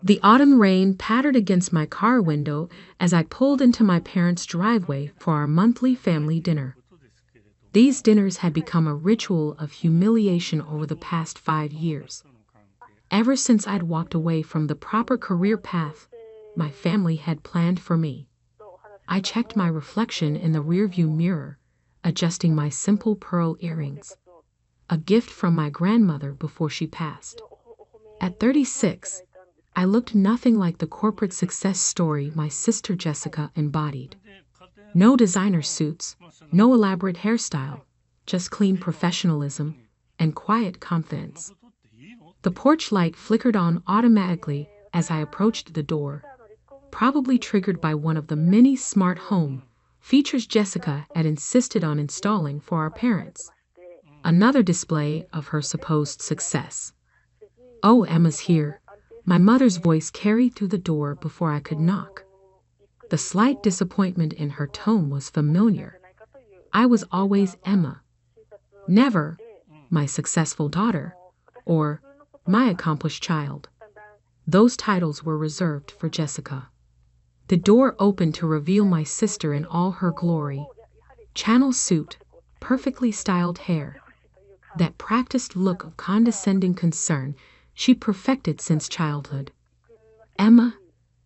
The autumn rain pattered against my car window as I pulled into my parents' driveway for our monthly family dinner. These dinners had become a ritual of humiliation over the past 5 years. Ever since I'd walked away from the proper career path my family had planned for me. I checked my reflection in the rearview mirror, adjusting my simple pearl earrings, a gift from my grandmother before she passed. At 36, I looked nothing like the corporate success story my sister Jessica embodied. No designer suits, no elaborate hairstyle, just clean professionalism and quiet confidence. The porch light flickered on automatically as I approached the door, probably triggered by one of the many smart home features Jessica had insisted on installing for our parents. Another display of her supposed success. "Oh, Emma's here." My mother's voice carried through the door before I could knock. The slight disappointment in her tone was familiar. I was always Emma. Never my successful daughter or my accomplished child. Those titles were reserved for Jessica. The door opened to reveal my sister in all her glory. Channel suit, perfectly styled hair. That practiced look of condescending concern she perfected since childhood. "Emma,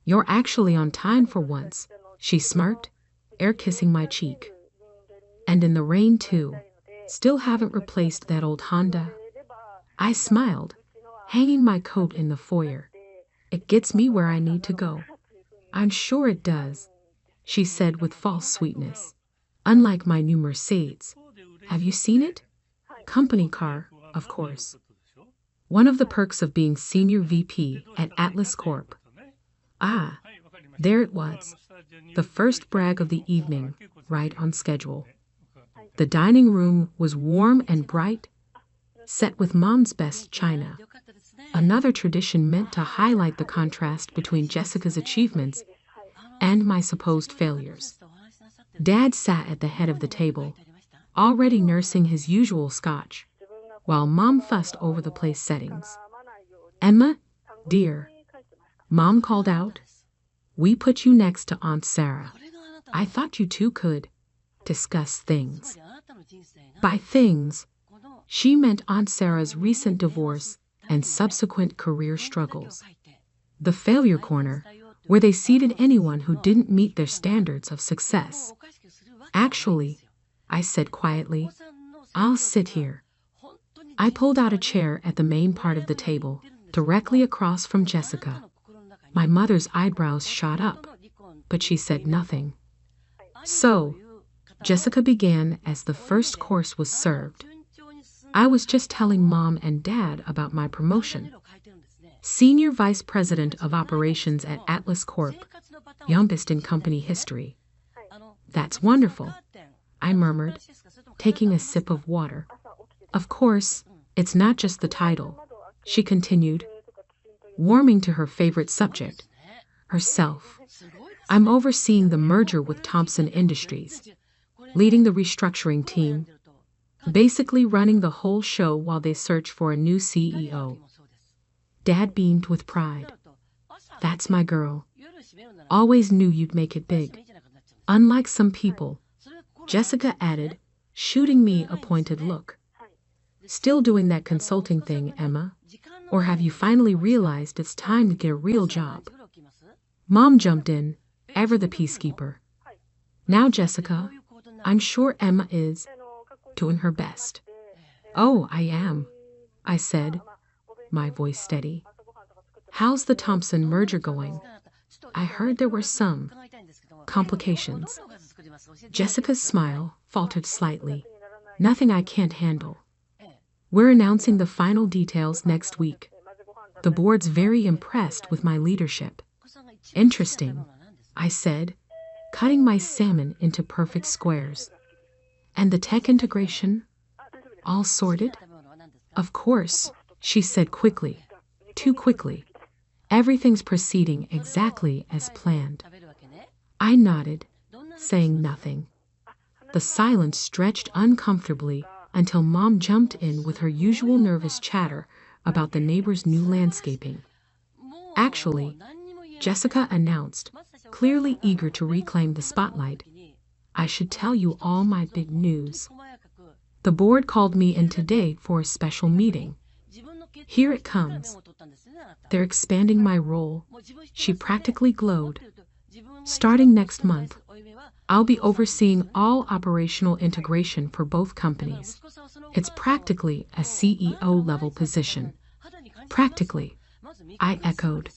you're actually on time for once," she smirked, air-kissing my cheek. "And in the rain too. Still haven't replaced that old Honda?" I smiled, hanging my coat in the foyer. "It gets me where I need to go." "I'm sure it does," she said with false sweetness. "Unlike my new Mercedes. Have you seen it? Company car, of course. One of the perks of being senior VP at Atlas Corp." Ah, there it was. The first brag of the evening, right on schedule. The dining room was warm and bright, set with Mom's best china. Another tradition meant to highlight the contrast between Jessica's achievements and my supposed failures. Dad sat at the head of the table, already nursing his usual scotch, while Mom fussed over the place settings. "Emma, dear," Mom called out, "we put you next to Aunt Sarah. I thought you two could discuss things." By things, she meant Aunt Sarah's recent divorce and subsequent career struggles. The failure corner, where they seated anyone who didn't meet their standards of success. "Actually," I said quietly, "I'll sit here." I pulled out a chair at the main part of the table, directly across from Jessica. My mother's eyebrows shot up, but she said nothing. "So," Jessica began as the first course was served. "I was just telling Mom and Dad about my promotion. Senior Vice President of Operations at Atlas Corp, youngest in company history." "That's wonderful," I murmured, taking a sip of water. "Of course, it's not just the title," she continued, warming to her favorite subject, herself. "I'm overseeing the merger with Thompson Industries, leading the restructuring team, basically running the whole show while they search for a new CEO. Dad beamed with pride. "That's my girl. Always knew you'd make it big. Unlike some people," Jessica added, shooting me a pointed look. "Still doing that consulting thing, Emma? Or have you finally realized it's time to get a real job?" Mom jumped in, ever the peacekeeper. "Now, Jessica, I'm sure Emma is doing her best." "Oh, I am," I said, my voice steady. "How's the Thompson merger going? I heard there were some complications." Jessica's smile faltered slightly. "Nothing I can't handle. We're announcing the final details next week. The board's very impressed with my leadership." "Interesting," I said, cutting my salmon into perfect squares. "And the tech integration? All sorted?" "Of course," she said quickly. Too quickly. "Everything's proceeding exactly as planned." I nodded, saying nothing. The silence stretched uncomfortably until Mom jumped in with her usual nervous chatter about the neighbor's new landscaping. Actually, Jessica announced, clearly eager to reclaim the spotlight, I should tell you all my big news. The board called me in today for a special meeting. Here it comes. They're expanding my role. She practically glowed. Starting next month, I'll be overseeing all operational integration for both companies. It's practically a CEO-level position. Practically, I echoed.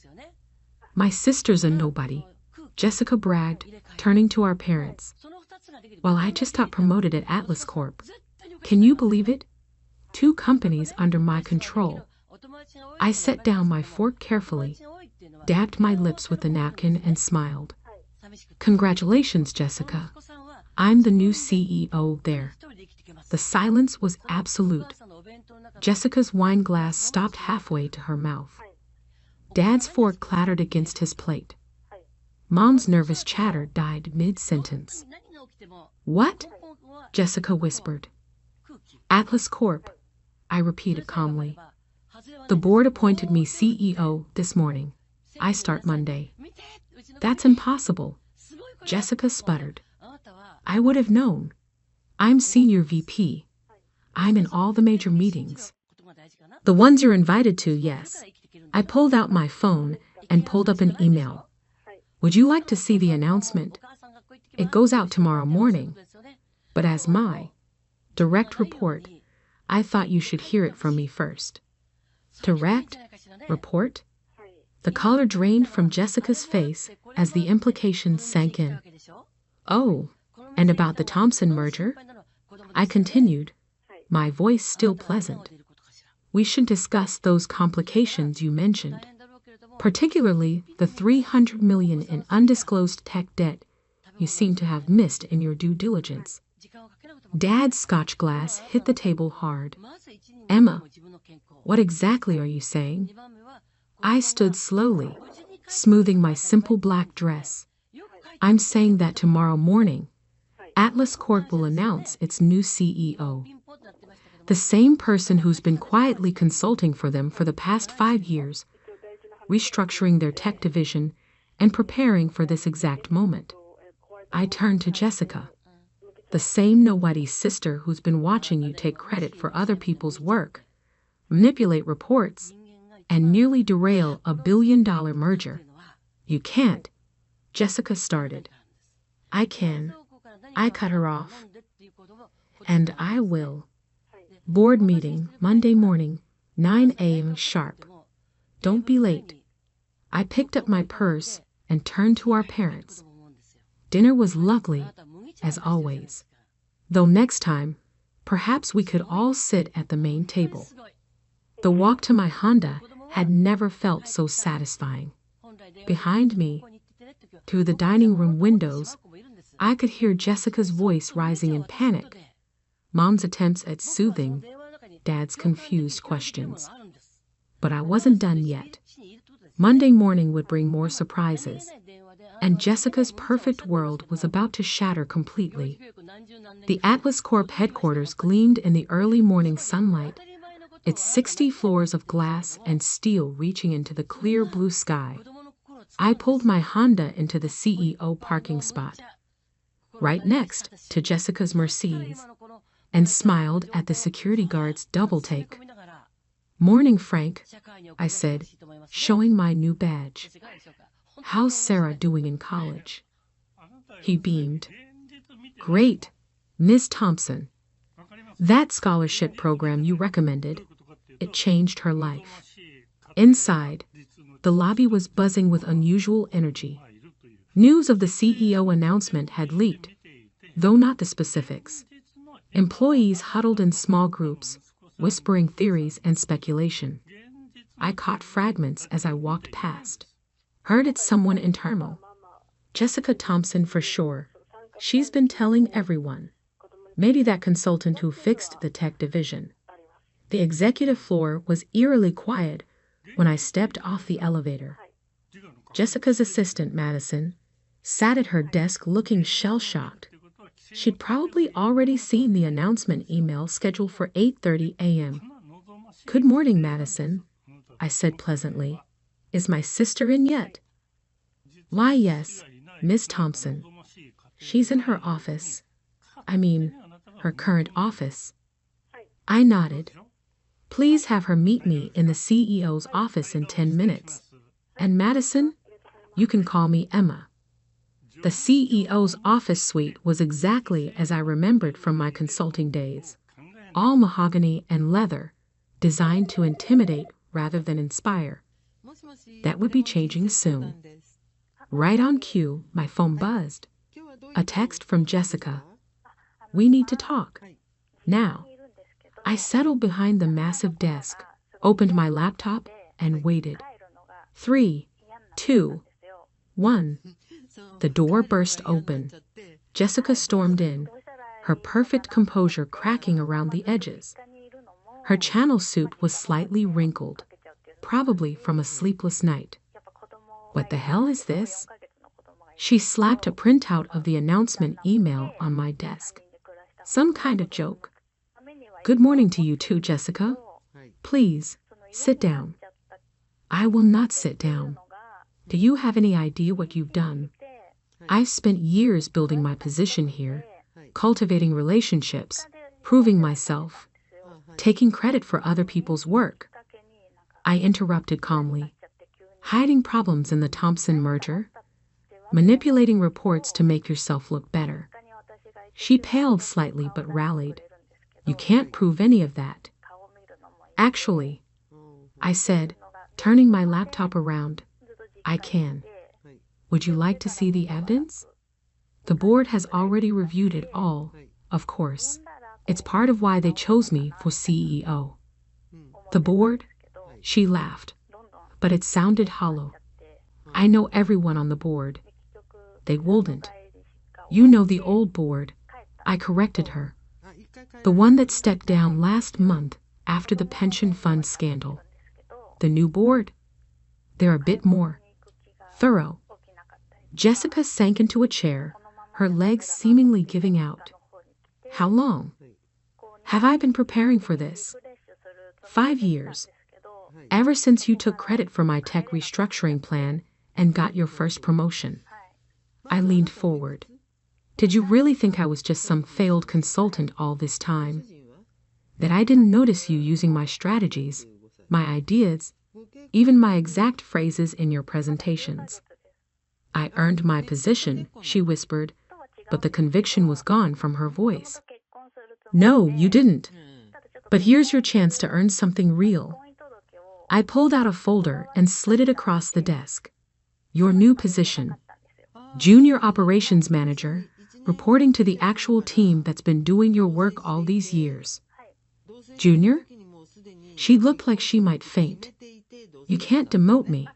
My sister's a nobody, Jessica bragged, turning to our parents. Well, I just got promoted at Atlas Corp. Can you believe it? 2 companies under my control. I set down my fork carefully, dabbed my lips with a napkin and smiled. Congratulations, Jessica. I'm the new CEO there. The silence was absolute. Jessica's wine glass stopped halfway to her mouth. Dad's fork clattered against his plate. Mom's nervous chatter died mid-sentence. What? Jessica whispered. Atlas Corp, I repeated calmly. The board appointed me CEO this morning. I start Monday. That's impossible, Jessica sputtered. I would have known. I'm senior VP. I'm in all the major meetings. The ones you're invited to, yes. I pulled out my phone and pulled up an email. Would you like to see the announcement? It goes out tomorrow morning. But as my direct report, I thought you should hear it from me first. Direct report? The color drained from Jessica's face as the implications sank in. Oh, and about the Thompson merger? I continued, my voice still pleasant. We should discuss those complications you mentioned, particularly the $300 million in undisclosed tech debt you seem to have missed in your due diligence. Dad's scotch glass hit the table hard. Emma, what exactly are you saying? I stood slowly, smoothing my simple black dress. I'm saying that tomorrow morning, Atlas Corp will announce its new CEO. The same person who's been quietly consulting for them for the past 5 years, restructuring their tech division and preparing for this exact moment. I turned to Jessica. The same nobody's sister who's been watching you take credit for other people's work, manipulate reports, and nearly derail a billion-dollar merger. You can't. Jessica started. I can. I cut her off. And I will. Board meeting, Monday morning, 9 a.m. sharp. Don't be late. I picked up my purse and turned to our parents. Dinner was lovely, as always. Though next time, perhaps we could all sit at the main table. The walk to my Honda had never felt so satisfying. Behind me, through the dining room windows, I could hear Jessica's voice rising in panic, Mom's attempts at soothing, Dad's confused questions. But I wasn't done yet. Monday morning would bring more surprises, and Jessica's perfect world was about to shatter completely. The Atlas Corp headquarters gleamed in the early morning sunlight, its 60 floors of glass and steel reaching into the clear blue sky. I pulled my Honda into the CEO parking spot, right next to Jessica's Mercedes, and smiled at the security guard's double take. Morning, Frank, I said, showing my new badge. How's Sarah doing in college? He beamed. Great, Ms. Thompson. That scholarship program you recommended, it changed her life. Inside, the lobby was buzzing with unusual energy. News of the CEO announcement had leaked, though not the specifics. Employees huddled in small groups, whispering theories and speculation. I caught fragments as I walked past. Heard it's someone internal. Jessica Thompson for sure. She's been telling everyone. Maybe that consultant who fixed the tech division. The executive floor was eerily quiet when I stepped off the elevator. Jessica's assistant, Madison, sat at her desk looking shell-shocked. She'd probably already seen the announcement email scheduled for 8:30 a.m. Good morning, Madison, I said pleasantly. Is my sister in yet? Why, yes, Miss Thompson. She's in her office. I mean, her current office. I nodded. Please have her meet me in the CEO's office in 10 minutes. And Madison, you can call me Emma. The CEO's office suite was exactly as I remembered from my consulting days. All mahogany and leather, designed to intimidate rather than inspire. That would be changing soon. Right on cue, my phone buzzed. A text from Jessica. We need to talk. Now. I settled behind the massive desk, opened my laptop, and waited. 3, 2, 1. The door burst open. Jessica stormed in, her perfect composure cracking around the edges. Her channel suit was slightly wrinkled, probably from a sleepless night. What the hell is this? She slapped a printout of the announcement email on my desk. Some kind of joke. Good morning to you too, Jessica. Please, sit down. I will not sit down. Do you have any idea what you've done? I've spent years building my position here, cultivating relationships, proving myself, taking credit for other people's work. I interrupted calmly. Hiding problems in the Thompson merger? Manipulating reports to make yourself look better. She paled slightly but rallied. You can't prove any of that. Actually, I said, turning my laptop around, I can. Would you like to see the evidence? The board has already reviewed it all, of course. It's part of why they chose me for CEO. The board? She laughed, but it sounded hollow. I know everyone on the board. They wouldn't. You know the old board. I corrected her. The one that stepped down last month after the pension fund scandal. The new board? They're a bit more thorough. Jessica sank into a chair, her legs seemingly giving out. How long have I been preparing for this? 5 years. Ever since you took credit for my tech restructuring plan and got your first promotion. I leaned forward. Did you really think I was just some failed consultant all this time? That I didn't notice you using my strategies, my ideas, even my exact phrases in your presentations? I earned my position, she whispered, but the conviction was gone from her voice. No, you didn't. But here's your chance to earn something real. I pulled out a folder and slid it across the desk. Your new position. Junior Operations Manager, reporting to the actual team that's been doing your work all these years. Junior? She looked like she might faint. You can't demote me.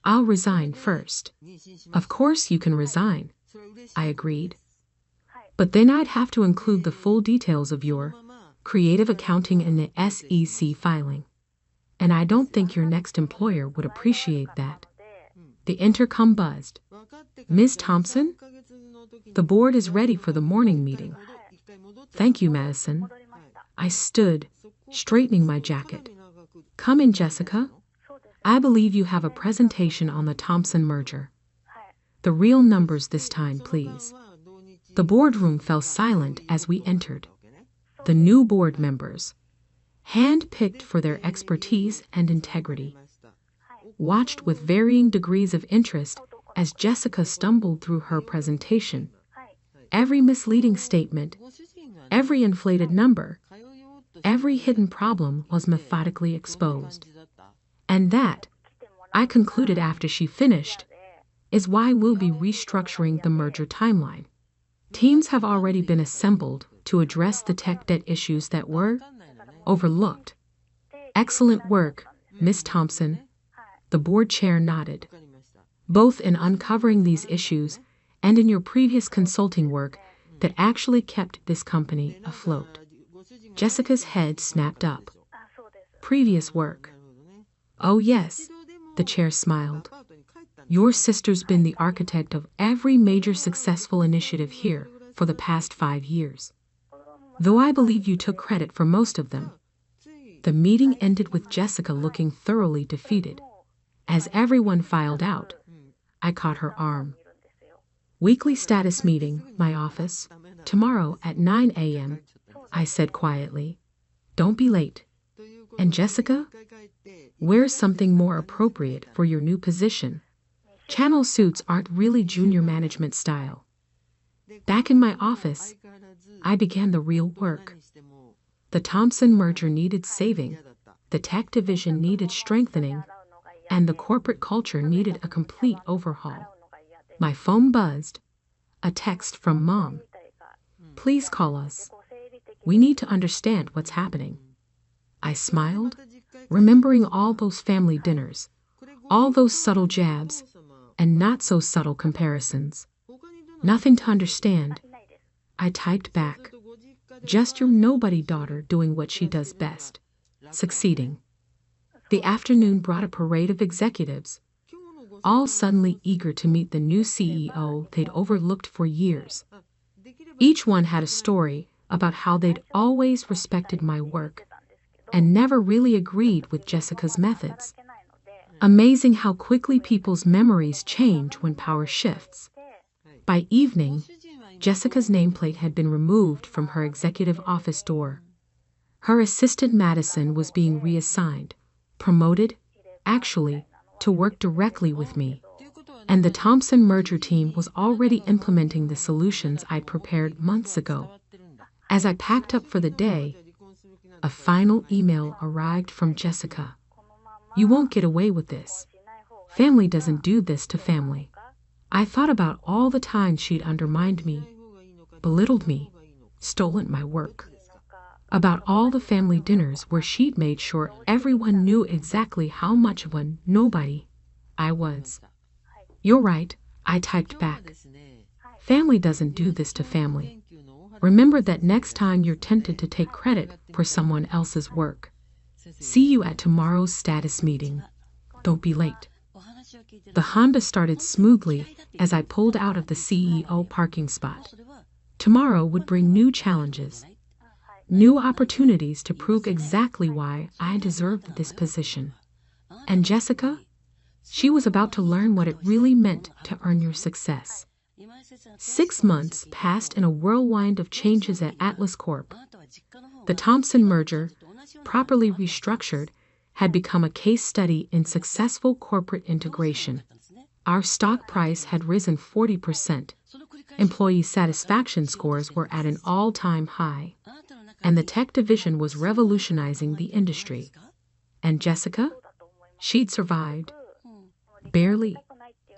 I'll resign first. Of course you can resign, I agreed. But then I'd have to include the full details of your creative accounting in the SEC filing. And I don't think your next employer would appreciate that. The intercom buzzed. Ms. Thompson? The board is ready for the morning meeting. Thank you, Madison. I stood, straightening my jacket. Come in, Jessica. I believe you have a presentation on the Thompson merger. The real numbers this time, please. The boardroom fell silent as we entered. The new board members, hand-picked for their expertise and integrity, watched with varying degrees of interest as Jessica stumbled through her presentation. Every misleading statement, every inflated number, every hidden problem was methodically exposed. And that, I concluded after she finished, is why we'll be restructuring the merger timeline. Teams have already been assembled to address the tech debt issues that were overlooked. Excellent work, Ms. Thompson. The board chair nodded. Both in uncovering these issues and in your previous consulting work that actually kept this company afloat. Jessica's head snapped up. Previous work. Oh yes, the chair smiled. Your sister's been the architect of every major successful initiative here for the past 5 years. Though I believe you took credit for most of them. The meeting ended with Jessica looking thoroughly defeated. As everyone filed out, I caught her arm. Weekly status meeting, my office. Tomorrow at 9 a.m., I said quietly. Don't be late. And Jessica, wear something more appropriate for your new position. Channel suits aren't really junior management style. Back in my office, I began the real work. The Thompson merger needed saving, the tech division needed strengthening, and the corporate culture needed a complete overhaul. My phone buzzed. A text from Mom. Please call us. We need to understand what's happening. I smiled, remembering all those family dinners, all those subtle jabs, and not so subtle comparisons. Nothing to understand. I typed back. Just your nobody daughter doing what she does best. Succeeding. The afternoon brought a parade of executives, all suddenly eager to meet the new CEO they'd overlooked for years. Each one had a story about how they'd always respected my work and never really agreed with Jessica's methods. Amazing how quickly people's memories change when power shifts. By evening, Jessica's nameplate had been removed from her executive office door. Her assistant Madison was being reassigned, promoted, actually, to work directly with me. And the Thompson merger team was already implementing the solutions I'd prepared months ago. As I packed up for the day, a final email arrived from Jessica. You won't get away with this. Family doesn't do this to family. I thought about all the times she'd undermined me, belittled me, stolen my work. About all the family dinners where she'd made sure everyone knew exactly how much of a nobody I was. You're right, I typed back. Family doesn't do this to family. Remember that next time you're tempted to take credit for someone else's work. See you at tomorrow's status meeting. Don't be late. The Honda started smoothly as I pulled out of the CEO parking spot. Tomorrow would bring new challenges, new opportunities to prove exactly why I deserved this position. And Jessica? She was about to learn what it really meant to earn your success. 6 months passed in a whirlwind of changes at Atlas Corp. The Thompson merger, properly restructured, had become a case study in successful corporate integration. Our stock price had risen 40%. Employee satisfaction scores were at an all-time high. And the tech division was revolutionizing the industry. And Jessica? She'd survived. Barely.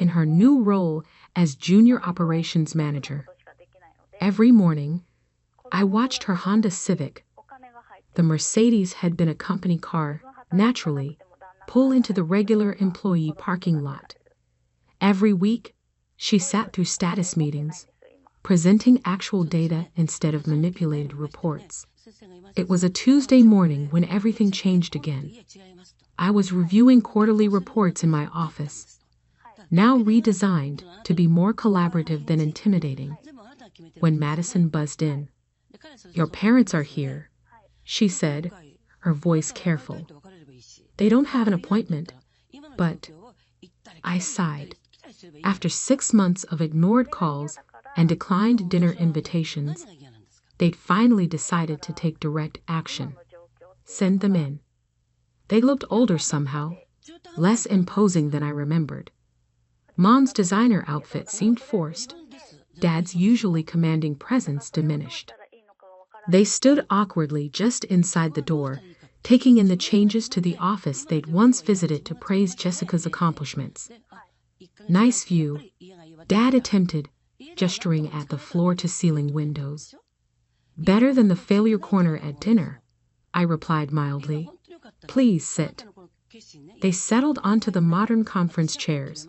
In her new role as junior operations manager. Every morning, I watched her Honda Civic. The Mercedes had been a company car, naturally, pull into the regular employee parking lot. Every week, she sat through status meetings, presenting actual data instead of manipulated reports. It was a Tuesday morning when everything changed again. I was reviewing quarterly reports in my office, now redesigned to be more collaborative than intimidating, when Madison buzzed in. Your parents are here, she said, her voice careful. They don't have an appointment, but I sighed. After 6 months of ignored calls and declined dinner invitations, they'd finally decided to take direct action. Send them in. They looked older somehow, less imposing than I remembered. Mom's designer outfit seemed forced. Dad's usually commanding presence diminished. They stood awkwardly just inside the door, taking in the changes to the office they'd once visited to praise Jessica's accomplishments. Nice view, Dad attempted, gesturing at the floor-to-ceiling windows. Better than the failure corner at dinner, I replied mildly. Please sit. They settled onto the modern conference chairs.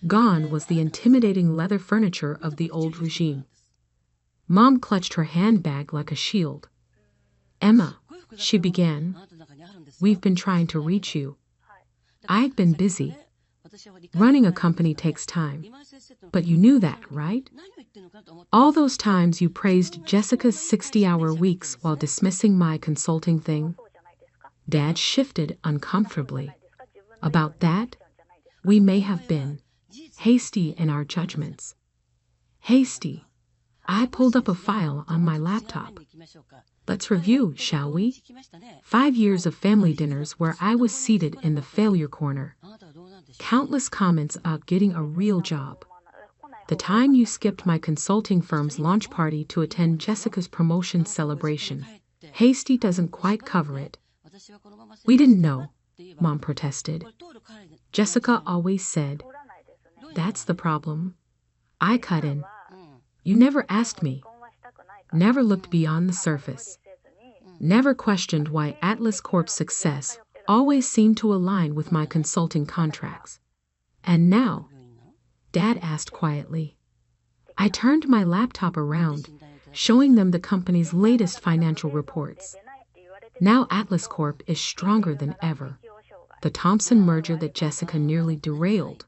Gone was the intimidating leather furniture of the old regime. Mom clutched her handbag like a shield. Emma, she began, we've been trying to reach you. I've been busy. Running a company takes time. But you knew that, right? All those times you praised Jessica's 60-hour weeks while dismissing my consulting thing. Dad shifted uncomfortably. About that? We may have been hasty in our judgments. Hasty. I pulled up a file on my laptop. Let's review, shall we? 5 years of family dinners where I was seated in the failure corner. Countless comments about getting a real job. The time you skipped my consulting firm's launch party to attend Jessica's promotion celebration. Hasty doesn't quite cover it. We didn't know, Mom protested. Jessica always said, "That's the problem." I cut in. You never asked me. Never looked beyond the surface. Never questioned why Atlas Corp's success always seemed to align with my consulting contracts. And now, Dad asked quietly. I turned my laptop around, showing them the company's latest financial reports. Now Atlas Corp is stronger than ever. The Thompson merger that Jessica nearly derailed.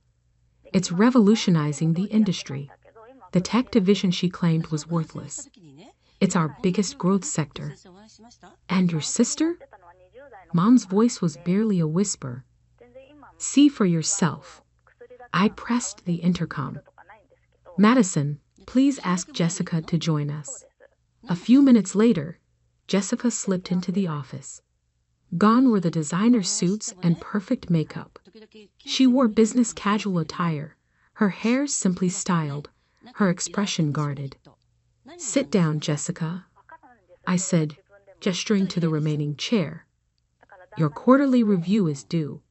It's revolutionizing the industry. The tech division she claimed was worthless. It's our biggest growth sector. And your sister? Mom's voice was barely a whisper. See for yourself. I pressed the intercom. Madison, please ask Jessica to join us. A few minutes later, Jessica slipped into the office. Gone were the designer suits and perfect makeup. She wore business casual attire, her hair simply styled, her expression guarded. Sit down, Jessica, I said, gesturing to the remaining chair. Your quarterly review is due.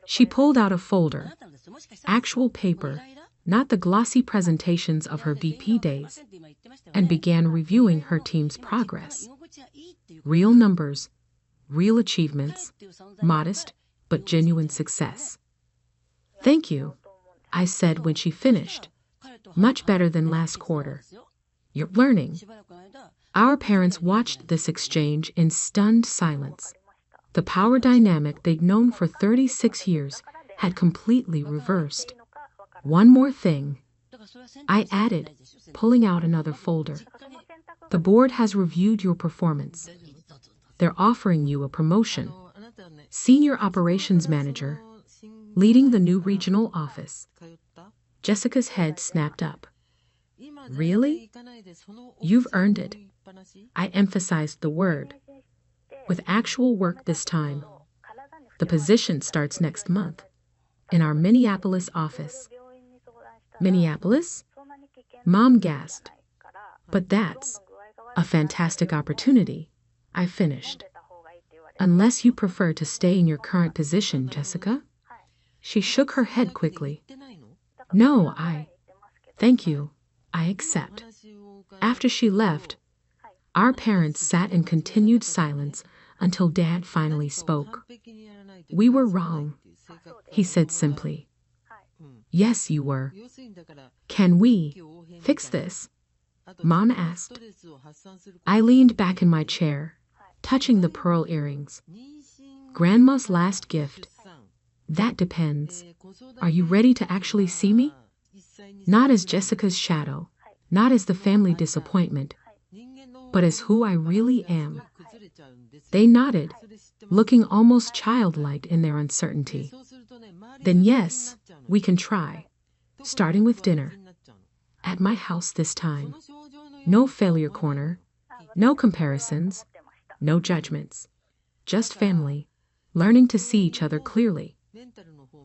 She pulled out a folder, actual paper, not the glossy presentations of her VP days, and began reviewing her team's progress. Real numbers, real achievements, modest but genuine success. Thank you, I said when she finished. Much better than last quarter. You're learning. Our parents watched this exchange in stunned silence. The power dynamic they'd known for 36 years had completely reversed. One more thing, I added, pulling out another folder. The board has reviewed your performance. They're offering you a promotion. Senior Operations Manager, leading the new regional office. Jessica's head snapped up. Really? You've earned it. I emphasized the word. With actual work this time. The position starts next month. In our Minneapolis office. Minneapolis? Mom gasped. But that's a fantastic opportunity, I finished. Unless you prefer to stay in your current position, Jessica? She shook her head quickly. No, Thank you. I accept. After she left, our parents sat in continued silence until Dad finally spoke. We were wrong, he said simply. Yes, you were. Can we fix this? Mom asked. I leaned back in my chair, touching the pearl earrings. Grandma's last gift. That depends. Are you ready to actually see me? Not as Jessica's shadow, not as the family disappointment, but as who I really am. They nodded, looking almost childlike in their uncertainty. Then yes, we can try, starting with dinner. At my house this time. No failure corner, no comparisons, no judgments. Just family, learning to see each other clearly.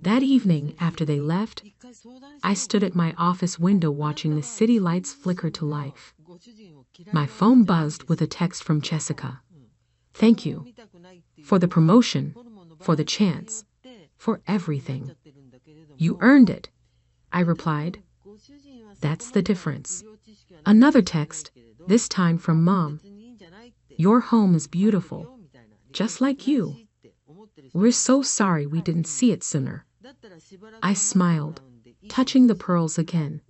That evening, after they left, I stood at my office window watching the city lights flicker to life. My phone buzzed with a text from Jessica. Thank you. For the promotion, for the chance, for everything. You earned it, I replied. That's the difference. Another text, this time from Mom. Your home is beautiful, just like you. We're so sorry we didn't see it sooner. I smiled, touching the pearls again.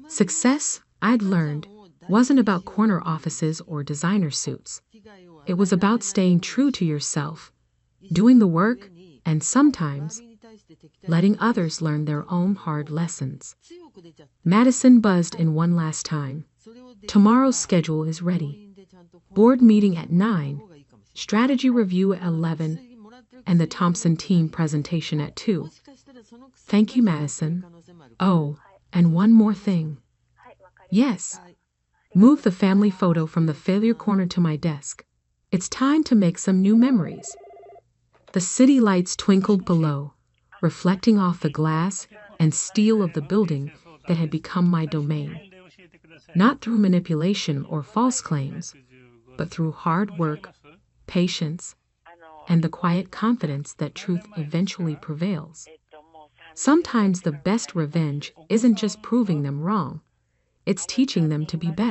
Success, I'd learned, wasn't about corner offices or designer suits. It was about staying true to yourself, doing the work, and sometimes letting others learn their own hard lessons. Madison buzzed in one last time. Tomorrow's schedule is ready. Board meeting at 9, strategy review at 11, and the Thompson team presentation at 2. Thank you, Madison. Oh, and one more thing. Yes, move the family photo from the failure corner to my desk. It's time to make some new memories. The city lights twinkled below, reflecting off the glass and steel of the building that had become my domain. Not through manipulation or false claims, but through hard work, patience, and the quiet confidence that truth eventually prevails. Sometimes the best revenge isn't just proving them wrong, it's teaching them to be better.